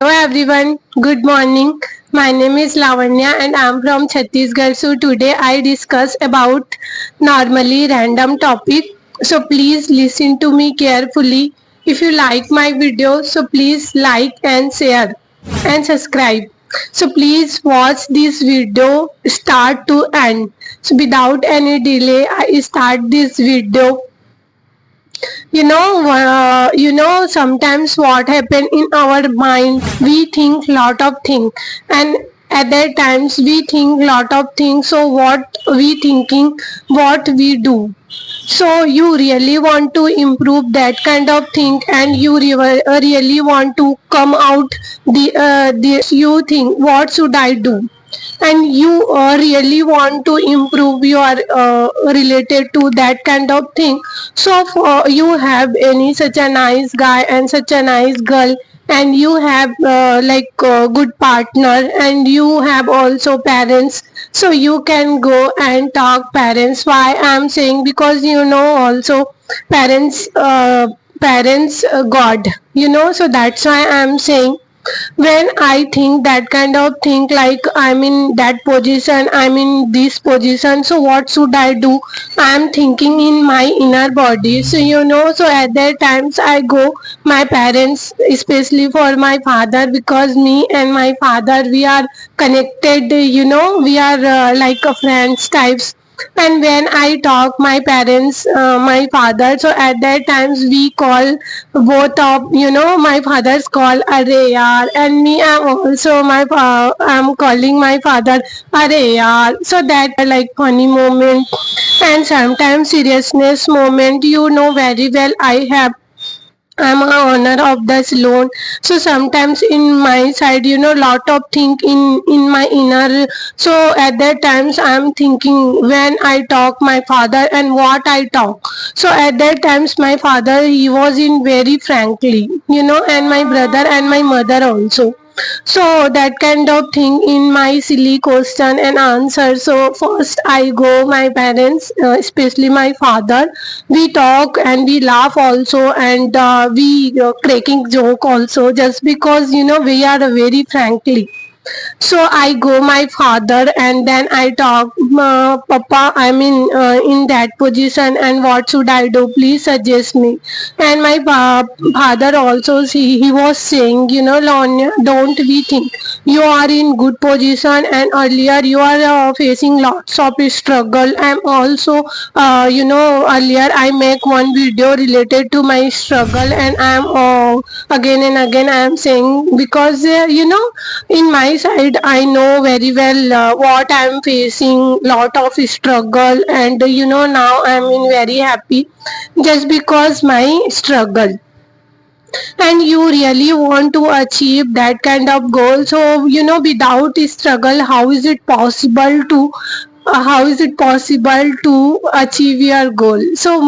Hello everyone, good morning. My name is Lavanya and I am from Chhattisgarh. So today I discuss about normally random topic. So please listen to me carefully. If you like my video, so please like and share and subscribe. So please watch this video start to end. So without any delay, I start this video. Sometimes what happen in our mind, we think lot of things, and at that times we think lot of things. So what we thinking, what we do. So you really want to improve that kind of thing, and you really want to come out the you think what should I do, and you really want to improve your related to that kind of thing. So for you have any such a nice guy and such a nice girl, and you have good partner, and you have also parents, so you can go and talk parents. Why I'm saying, because also parents god, so that's why I'm saying, when I think that kind of thing, like I'm in that position, I'm in this position, so what should I do, I'm thinking in my inner body. So so at that times I go my parents, especially for my father, because me and my father, we are connected, we are like a friends types. And when I talk my parents, my father, so at that times we call both of, my father's call are yaar, and me I'm also I'm calling my father are yaar. So that like funny moment, and sometimes seriousness moment. Very well, I'm a owner of this loan. So sometimes in my side, lot of thing in my inner. So at that times I'm thinking, when I talk my father and what I talk. So at that times my father, he was in very frankly, and my brother and my mother also. So that kind of thing in my silly question and answer. So first I go my parents, especially my father. We talk and we laugh also, and we cracking joke also, just because we are very frankly. So I go my father, and then I talk, Papa, I'm in that position, and what should I do? Please suggest me. And my father also, he was saying, Lanya, don't we think you are in good position, and earlier you are facing lots of struggle. I'm also, earlier I make one video related to my struggle, and I'm again and again I'm saying, because in my side I know very well what I'm facing, lot of struggle, and now I'm in very happy, just because my struggle. And you really want to achieve that kind of goal. So without struggle, how is it possible to achieve your goal? So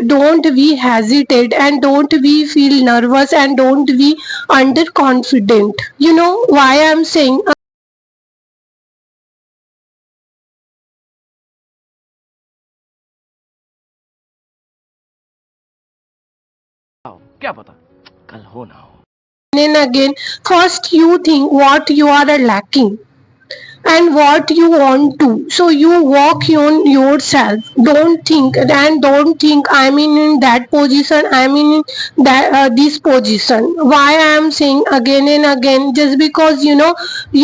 don't we hesitate, and don't we feel nervous, and don't we underconfident. Why I'm saying, क्या पता कल हो ना हो। and again, first you think what you are lacking and what you want to. So you work on yourself. Don't think I'm in that position, I'm in that this position. Why I am saying again and again, just because you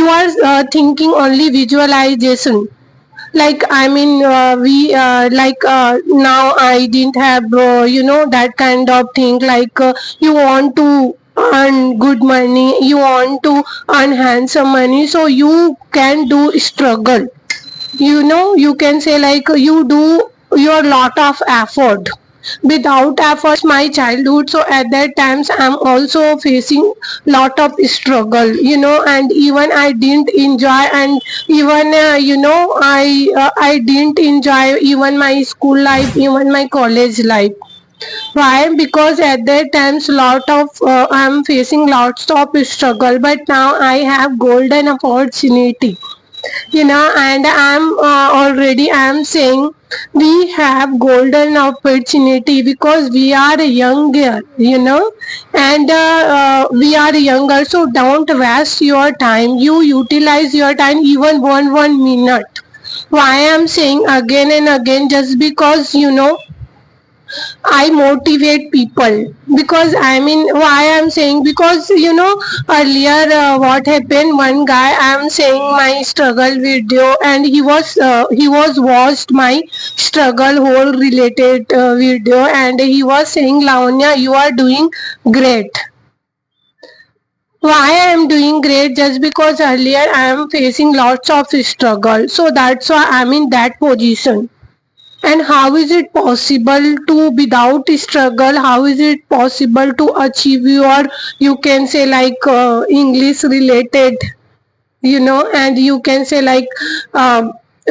are thinking only visualization. Like I mean, we like now I didn't have that kind of thing, like you want to earn good money, you want to earn handsome money, so you can do struggle. You can say, like you do your lot of effort. Without efforts my childhood, so at that times I'm also facing lot of struggle, and even I didn't enjoy, and even I didn't enjoy even my school life, even my college life. Why? Because at that times lot of I'm facing lots of struggle, but now I have golden opportunity. And I'm saying we have golden opportunity because we are younger, and we are younger, so don't waste your time. You utilize your time even one minute. Why I'm saying again and again, just because I motivate people. Because why I'm saying, because earlier what happened, one guy, I'm saying my struggle video, and he was watched my struggle whole related video, and he was saying, Lavanya, you are doing great. Why I am doing great? Just because earlier I am facing lots of struggle, so that's why I'm in that position. And how is it possible to, without struggle, how is it possible to achieve your, you can say, like English related, and you can say, like,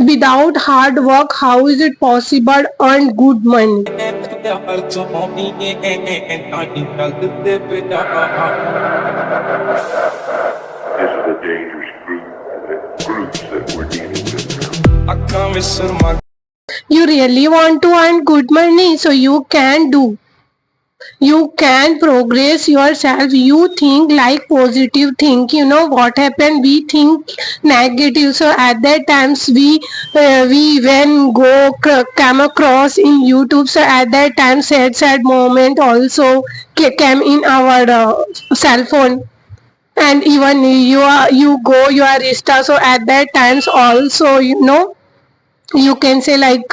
without hard work, how is it possible earn good money? This is a dangerous groups that we're dealing with now. You really want to earn good money, so you can do. You can progress yourself. You think like positive think. You know what happened, we think negative, so at that times we when go come across in YouTube, so at that time sad moment also came in our cell phone. And even you go your Insta, so at that times also, you can say, like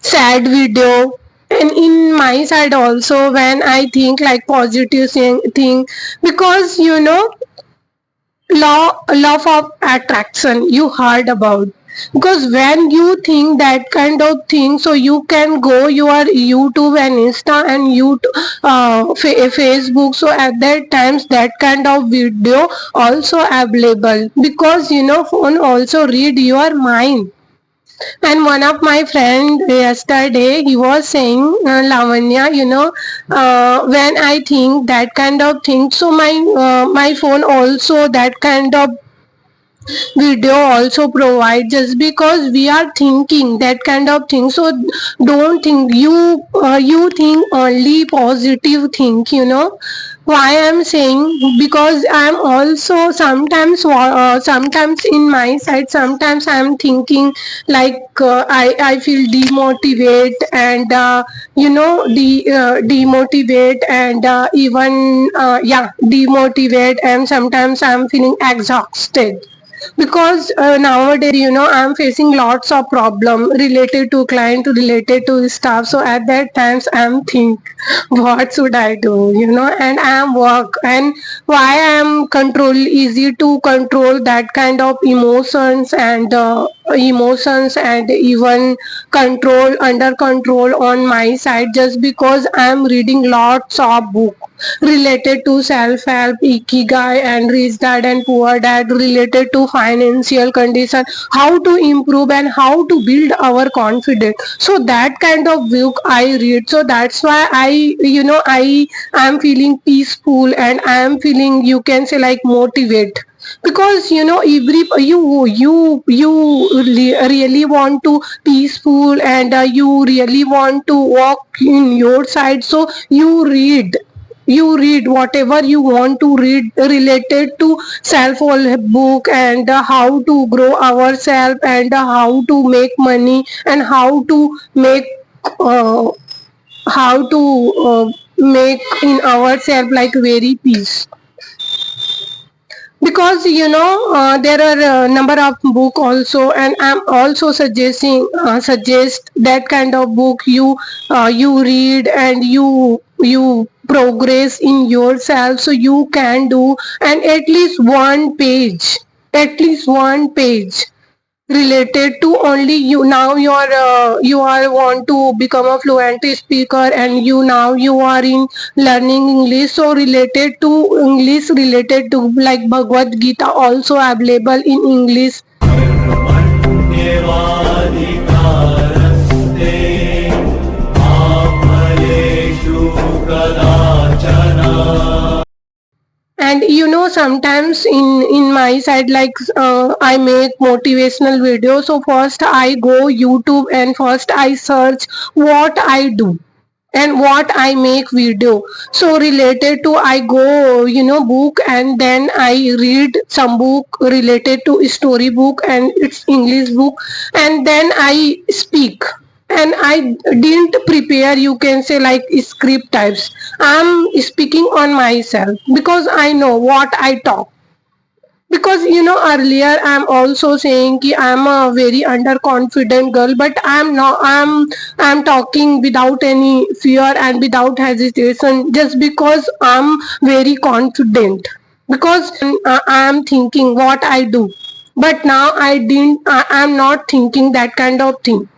sad video. And in my side also, when I think like positive thing, because law of attraction you heard about. Because when you think that kind of thing, so you can go your YouTube and Insta and Facebook, so at that times that kind of video also available, because phone also read your mind. And one of my friend yesterday, he was saying, Lavanya, when I think that kind of thing, so my phone also that kind of video also provide, just because we are thinking that kind of thing. So don't think, you think only positive thing. Why I'm saying, because I'm also sometimes in my side, sometimes I'm thinking like I feel demotivate, and demotivate, and even demotivate, and sometimes I'm feeling exhausted. Because nowadays, I'm facing lots of problem related to client, related to staff, so at that times I'm think, what should I do, and I'm work. And why I'm control, easy to control that kind of emotions, and even control, under control on my side, just because I'm reading lots of book related to self-help, ikigai, and rich dad and poor dad, related to financial condition, how to improve and how to build our confidence. So that kind of book I read, so that's why I am feeling peaceful, and I am feeling, you can say, like motivate. Because every really want to peaceful, and you really want to walk in your side, so you read whatever you want to read related to self-help book, and how to grow ourselves, and how to make money, and uh, how to make in ourselves like very peace. Because there are a number of book also, and I'm also suggest that kind of book you read, and you progress in yourself, so you can do, and at least one page related to only you. Now you are want to become a fluent speaker, and you are in learning English, so related to English, related to like Bhagavad Gita also available in English. And sometimes in my side, like I make motivational videos. So first I go YouTube and first I search what I do and what I make video. So related to, I go book, and then I read some book related to story book and it's English book, and then I speak. And I didn't prepare, you can say, like script types. I'm speaking on myself because I know what I talk. Because earlier I'm also saying ki I'm a very underconfident girl, but I'm talking without any fear and without hesitation, just because I'm very confident, because I'm thinking what I do. But now I'm not thinking that kind of thing,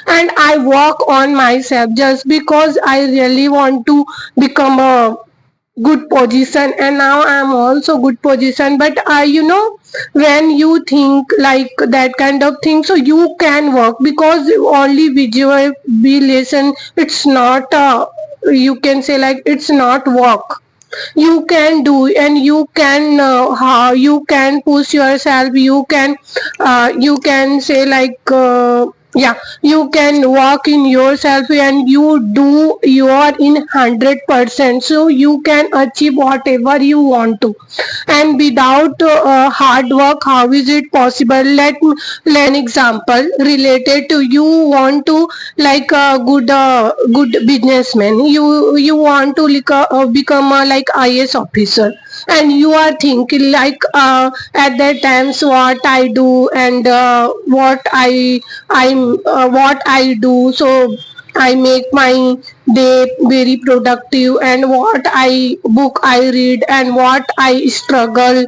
and I work on myself just because I really want to become a good position, and now I'm also good position. But when you think like that kind of thing, so you can work, because only visualization, it's not you can say like it's not work. You can do, and you can how you can push yourself, you can say like yeah, you can work in yourself and you do your in 100%, so you can achieve whatever you want to. And without hard work, how is it possible? Let an example related to, you want to like a good businessman, you want to like, become a like IS officer, and you are thinking like at that times what I do, and what I do. So I make my day very productive, and what I book I read, and what I struggle,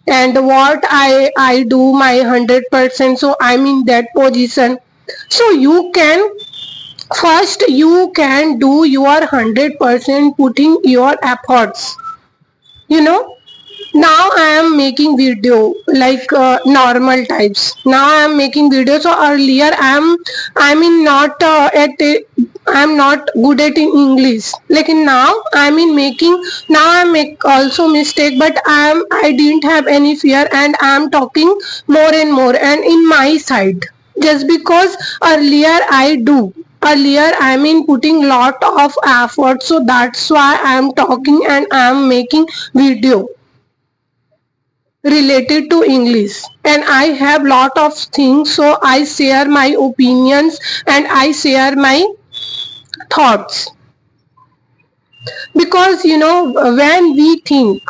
and what I do my 100%. So I'm in that position. So you can, first you can do your 100%, putting your efforts. you know Now I am making video like normal types. Now I am making video. So earlier I'm in not I'm not good at in English, like now I'm in making. Now I make also mistake, but I didn't have any fear, and I'm talking more and more, and in my side, just because earlier I do. Earlier I'm in putting lot of effort, so that's why I'm talking and I'm making video related to English, and I have lot of things, so I share my opinions and I share my thoughts. Because when we think,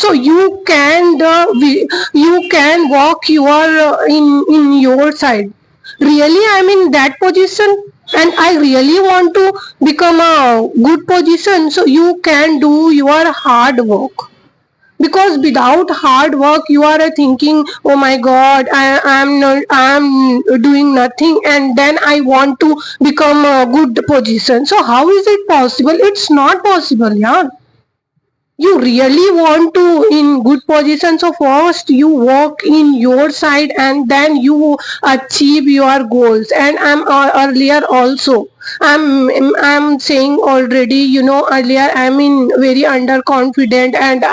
so you can you can walk your in your side. Really I'm in that position, and I really want to become a good position, so you can do your hard work. Because without hard work, you are thinking, oh my god, I'm doing nothing, and then I want to become a good position. So how is it possible? It's not possible, yeah. You really want to in good position, so first you work in your side, and then you achieve your goals. And I'm earlier also, I'm saying already, earlier I'm in very underconfident, and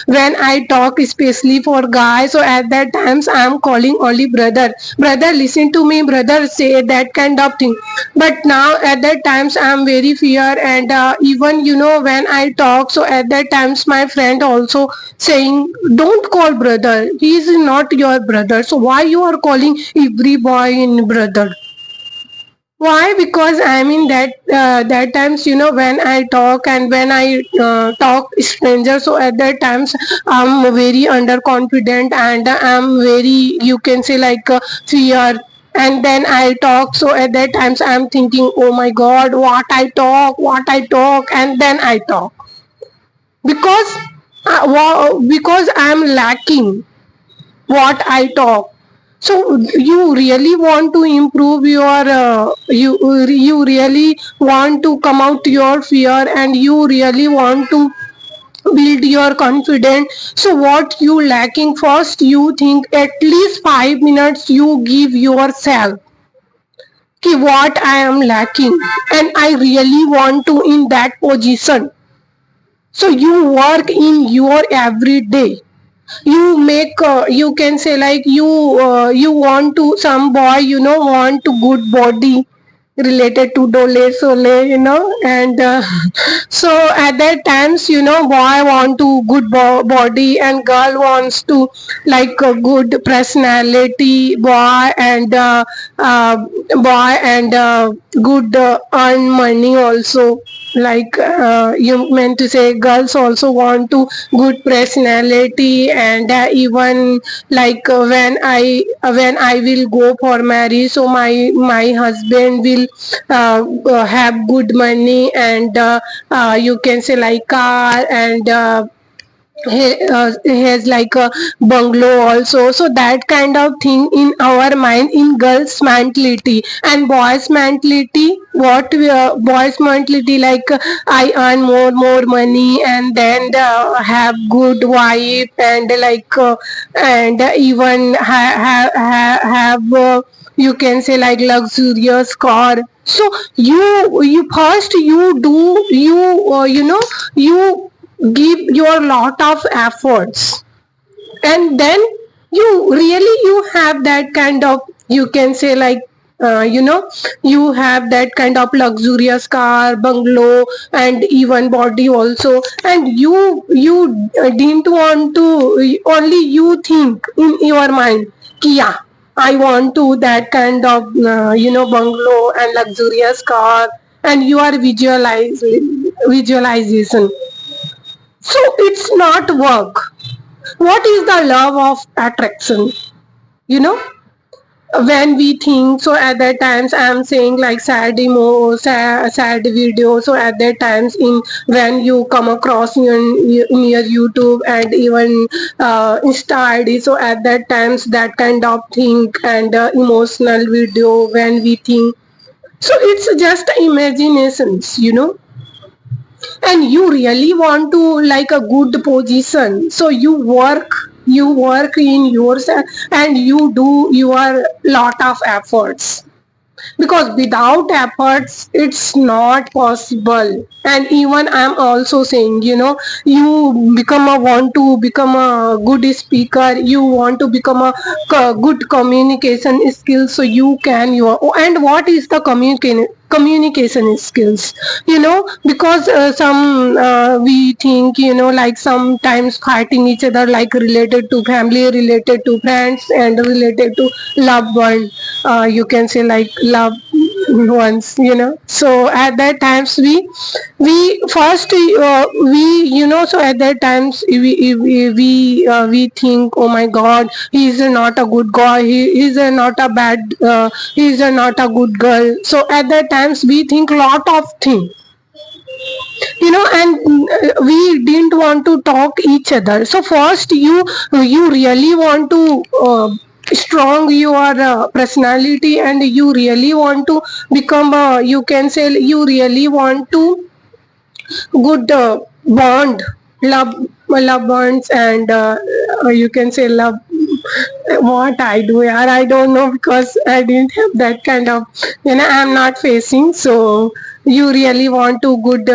when I talk especially for guys, so at that times I'm calling only brother, listen to me, brother, say that kind of thing. But now at that times I'm very fear, and even when I talk, so at that times my friend also saying, don't call brother, he is not your brother, so why you are calling every boy in brother? Why? Because I mean that times, when I talk, and when I talk stranger, so at that times I'm very underconfident, and I'm very, you can say like fear. And then I talk, so at that times I'm thinking, oh my god, what I talk, and then I talk. Because because I'm lacking what I talk. So you really want to improve your you really want to come out your fear, and you really want to build your confidence. So what you lacking? First you think at least 5 minutes, you give yourself ki what I am lacking, and I really want to in that position. So you work in your everyday. You make, you can say like you want to, some boy want to good body related to dole sole, and so at that times, boy want to good body, and girl wants to like a good personality, uh, boy and good earn money also. Like you meant to say, girls also want to good personality, and even like when I will go for marriage, so my husband will have good money, and you can say like car, and he has like a bungalow also. So that kind of thing in our mind, in girls mentality. And boys mentality, what boys mentality, like I earn more money, and then have good wife, and like and even have you can say like luxurious car. So you first you do you give your lot of efforts, and then you have that kind of, you can say like you have that kind of luxurious car, bungalow, and even body also. And you didn't want to, only you think in your mind ki yeah, I want to that kind of bungalow and luxurious car, and you are visualization. So it's not work. What is the love of attraction? You know, when we think, so at that times I'm saying like sad video. So at that times, in when you come across near YouTube, and even Insta ID, so at that times that kind of thing, and emotional video when we think. So it's just imaginations, and you really want to like a good position, so you work in yourself, and you do your lot of efforts, because without efforts it's not possible. And even I'm also saying, you become a want to become a good speaker, you want to become a good communication skills, so you can you and what is the communication skills, because some we think, like sometimes fighting each other, like related to family, related to friends, and related to loved one, you can say like love ones, so at that times we first we so at that times we think, oh my god, he is not a good guy, he is not a bad he is not a good girl. So at that times we think lot of things, and we didn't want to talk each other. So first you really want to strong your personality, and you really want to become you can say you really want to good love bonds, and you can say love. What I do, yeah, I don't know, because I didn't have that kind of, I'm not facing. So you really want to good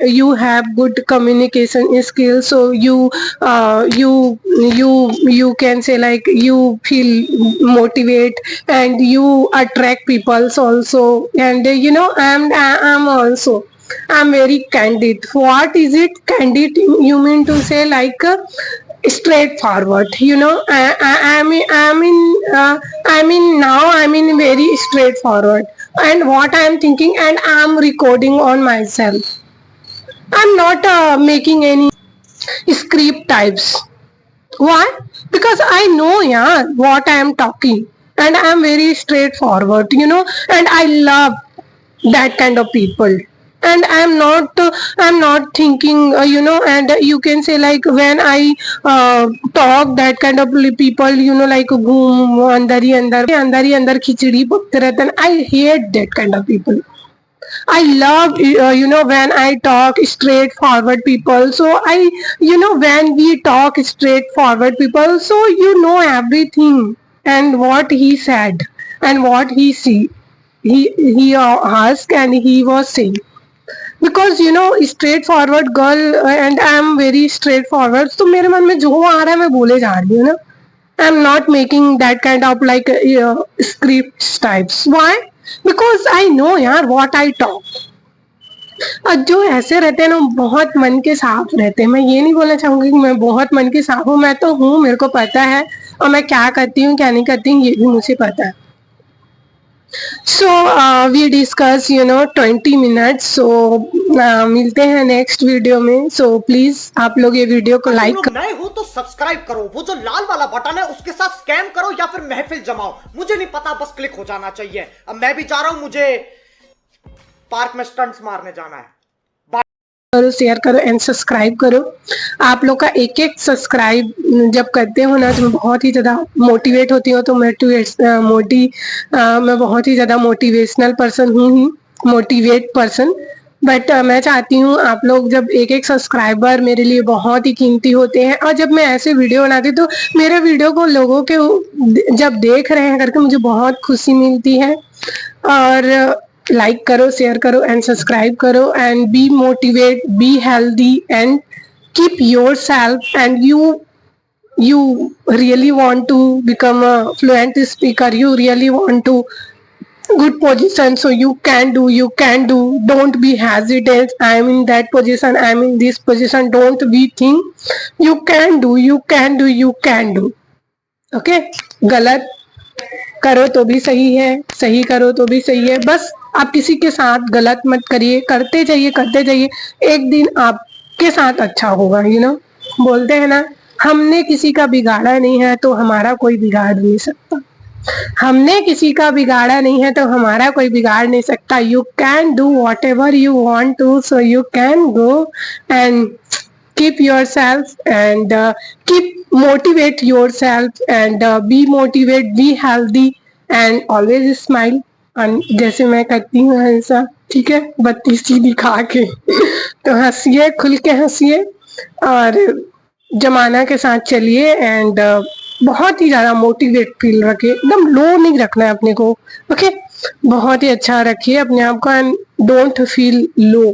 you have good communication skills, so you can say like you feel motivate, and you attract people also. And I'm also, I'm very candid. What is it candid? You mean to say like straightforward? I mean now I'm in very straightforward, and what I'm thinking, and I'm recording on myself. I'm not making any script types. Why? Because I know, yeah, what I am talking, and I am very straightforward, and I love that kind of people. And I'm not thinking, and you can say like when I talk that kind of people, like boom, andari andar khichdi pakte rehte hain. I hate that kind of people. I love, when I talk straightforward people. So when we talk straightforward people, so everything, and what he said, and what he see, he asked, and he was saying. Because you know straight forward girl and I am very straight forward, तो मेरे मन में जो आ रहा है मैं बोले जा रही हूँ ना. I am not making that kind of like script types. Why? Because I know यार व्हाट आई टॉक. और जो ऐसे रहते हैं ना बहुत मन के साफ रहते हैं. मैं ये नहीं बोलना चाहूंगी कि मैं बहुत मन के साफ हूँ, मैं तो हूँ, मेरे को पता है और मैं क्या करती हूँ क्या नहीं करती हूँ ये भी मुझे पता है. So we discuss 20 minutes. So मिलते हैं नेक्स्ट वीडियो में. सो प्लीज आप लोग ये वीडियो को लाइक लोग नए हो तो सब्सक्राइब करो, वो जो लाल वाला बटन है उसके साथ स्कैम करो या फिर महफिल जमाओ, मुझे नहीं पता, बस क्लिक हो जाना चाहिए. अब मैं भी जा रहा हूं, मुझे पार्क में स्टंट्स मारने जाना है. करो, शेयर करो एंड सब्सक्राइब करो. आप लोग का एक एक सब्सक्राइब जब करते हो ना तो मैं बहुत ही ज़्यादा मोटिवेट होती हूँ. तो मैं बहुत ही ज़्यादा मोटिवेशनल पर्सन हूँ ही, मोटिवेट पर्सन. बट मैं चाहती हूँ आप लोग जब एक एक सब्सक्राइबर मेरे लिए बहुत ही कीमती होते हैं. और जब मैं ऐसे वीडियो बनाती हूँ तो मेरे वीडियो को लोगों के जब देख रहे हैं करके मुझे बहुत खुशी मिलती है. और लाइक करो, शेयर करो एंड सब्सक्राइब करो and be motivate, be healthy and keep yourself. And you really want to become a fluent speaker, you really want to good position, so you can do. Don't be hesitant, I am in that position, I am in this position. Don't be think, you can do. Okay, गलत करो तो भी सही है, सही करो तो भी सही है. बस आप किसी के साथ गलत मत करिए, करते जाइए. एक दिन आपके साथ अच्छा होगा. बोलते हैं ना, हमने किसी का बिगाड़ा नहीं है तो हमारा कोई बिगाड़ नहीं सकता. हमने किसी का बिगाड़ा नहीं है तो हमारा कोई बिगाड़ नहीं सकता. You can do whatever you want to, so you can go and keep yourself and keep motivate yourself and be motivate, be healthy and always smile. and जैसे मैं करती हूँ ऐसा, ठीक है, 32 दिखा के तो हंसिए, खुल के हंसिए और जमाना के साथ चलिए. एंड बहुत ही ज्यादा मोटिवेट फील रखिए, एकदम लो नहीं रखना है अपने को. ओके, बहुत ही अच्छा रखिए अपने आप को and don't feel low.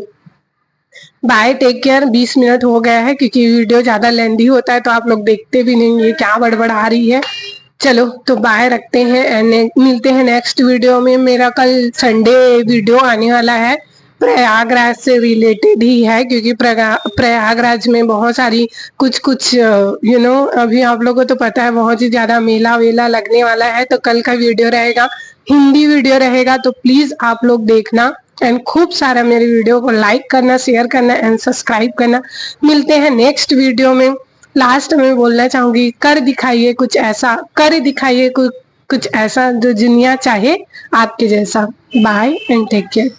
Bye, take care. 20 minute हो गया है क्योंकि वीडियो ज्यादा लेंदी होता है तो आप लोग देखते भी नहीं ये क्या बड़बड़ आ रही है. चलो तो बाय, रखते हैं एंड मिलते हैं नेक्स्ट वीडियो में. मेरा कल संडे वीडियो आने वाला है, प्रयागराज से रिलेटेड ही है क्योंकि प्रयागराज में बहुत सारी कुछ अभी आप लोगों को तो पता है बहुत ही ज्यादा मेला वेला लगने वाला है. तो कल का वीडियो रहेगा, हिंदी वीडियो रहेगा, तो प्लीज आप लोग देखना एंड खूब सारा मेरे वीडियो को लाइक करना, शेयर करना एंड सब्सक्राइब करना. मिलते हैं नेक्स्ट वीडियो में. लास्ट में बोलना चाहूंगी, कर दिखाइए कुछ ऐसा जो दुनिया चाहे आपके जैसा. Bye and take care.